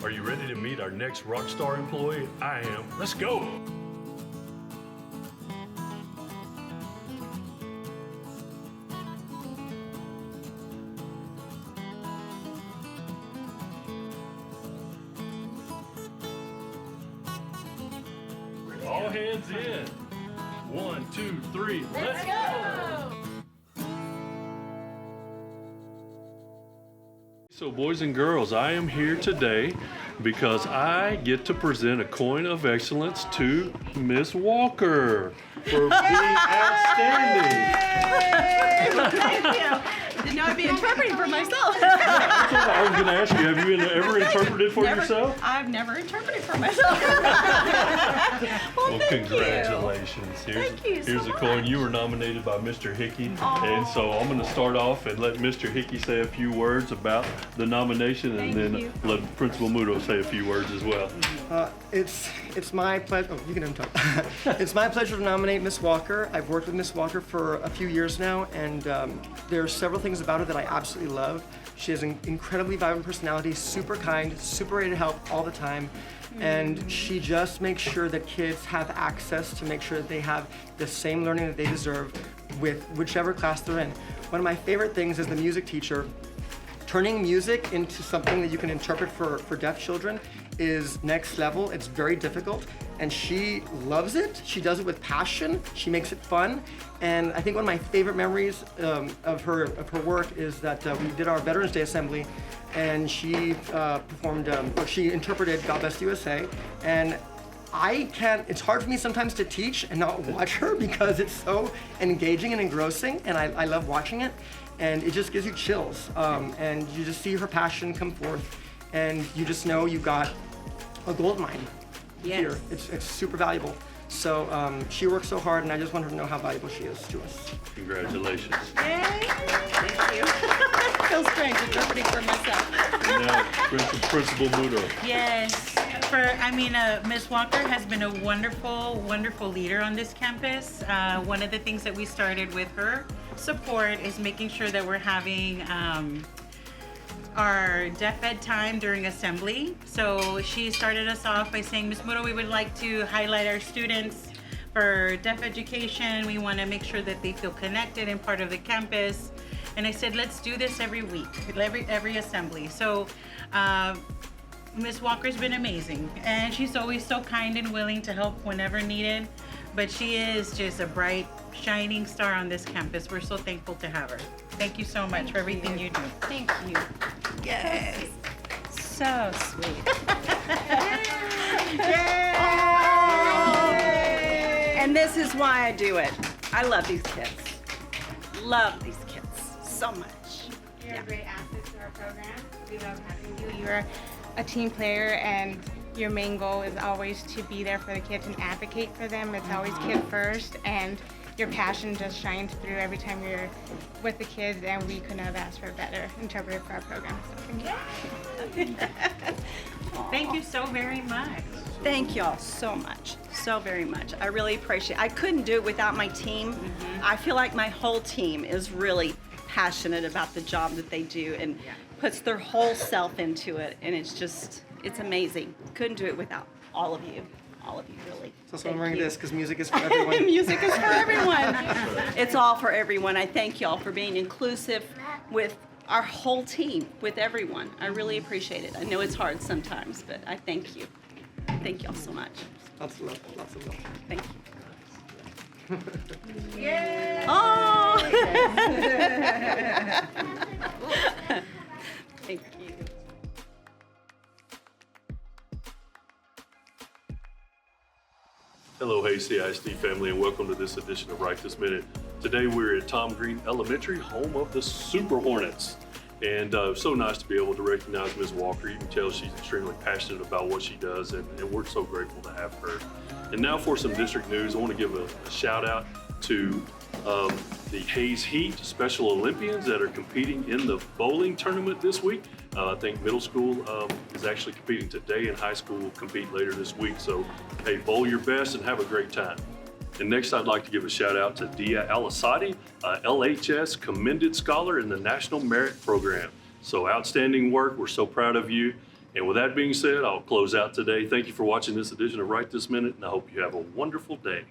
Are you ready to meet our next rockstar employee? I am. Let's go. All hands in. 1, 2, 3, let's go! So boys and girls, I am here today because I get to present a coin of excellence to Miss Walker for being outstanding. Thank you. Didn't know I'd be interpreting for myself. That's what I was going to ask you. Have you ever interpreted for yourself? I've never interpreted for myself. Well, congratulations. Thank you so Here's a coin. You were nominated by Mr. Hickey. Aww. And so I'm going to start off and let Mr. Hickey say a few words about the nomination, and then let Principal Muto say a few words as well. It's my pleasure. Oh, you can talk. It's my pleasure to nominate Miss Walker. I've worked with Miss Walker for a few years now, and there are several things about her that I absolutely love. She has an incredibly vibrant personality, super kind, super ready to help all the time, and she just makes sure that kids have access to make sure that they have the same learning that they deserve with whichever class they're in. One of my favorite things as the music teacher, turning music into something that you can interpret for deaf children is next level. It's very difficult, and she loves it. She does it with passion. She makes it fun, and I think one of my favorite memories of her work is that we did our Veterans Day assembly, and she she interpreted God Bless the USA, and it's hard for me sometimes to teach and not watch her because it's so engaging and engrossing, and I love watching it, and it just gives you chills, and you just see her passion come forth, and you just know you got a gold mine here. It's super valuable. So she works so hard, and I just want her to know how valuable she is to us. Congratulations. Yay! Thank you. Feels strange interpreting for myself. Now, Principal Muto. Yes. Miss Walker has been a wonderful, wonderful leader on this campus. One of the things that we started with her support is making sure that we're having our deaf ed time during assembly. So she started us off by saying, Ms. Muto, we would like to highlight our students for deaf education. We want to make sure that they feel connected and part of the campus. And I said, let's do this every week, every assembly. So Ms. Walker's been amazing, and she's always so kind and willing to help whenever needed. But she is just a bright, shining star on this campus. We're so thankful to have her. Thank you so much for everything you do. Thank you. Yes. So sweet. And this is why I do it. I love these kids. Love these kids so much. You're a great asset to our program. We love having you. You're a team player, and your main goal is always to be there for the kids and advocate for them. It's always kid first, and your passion just shines through every time you're with the kids, and we couldn't have asked for a better interpreter for our program. So thank you. Thank you so very much. Thank y'all so much, so very much. I really appreciate it. I couldn't do it without my team. I feel like my whole team is really passionate about the job that they do and puts their whole self into it, and it's amazing. Couldn't do it without all of you, really. So I'm wearing this because music is for everyone. Music is for everyone. It's all for everyone. I thank y'all for being inclusive with our whole team, with everyone. I really appreciate it. I know it's hard sometimes, but I thank you. Thank y'all so much. Lots of love, lots of love. Thank you. Yay! Oh! Thank you. Hello, hey CISD family, and welcome to this edition of Wright This Minute. Today we're at Tom Green Elementary, home of the Super Hornets. And so nice to be able to recognize Ms. Walker. You can tell she's extremely passionate about what she does, and we're so grateful to have her. And now for some district news, I want to give a shout out to the Hayes Heat Special Olympians that are competing in the bowling tournament this week. I think middle school is actually competing today, and high school will compete later this week. So, hey, bowl your best and have a great time. And next, I'd like to give a shout out to Dia Alisati, LHS Commended Scholar in the National Merit Program. So outstanding work. We're so proud of you. And with that being said, I'll close out today. Thank you for watching this edition of Right This Minute, and I hope you have a wonderful day.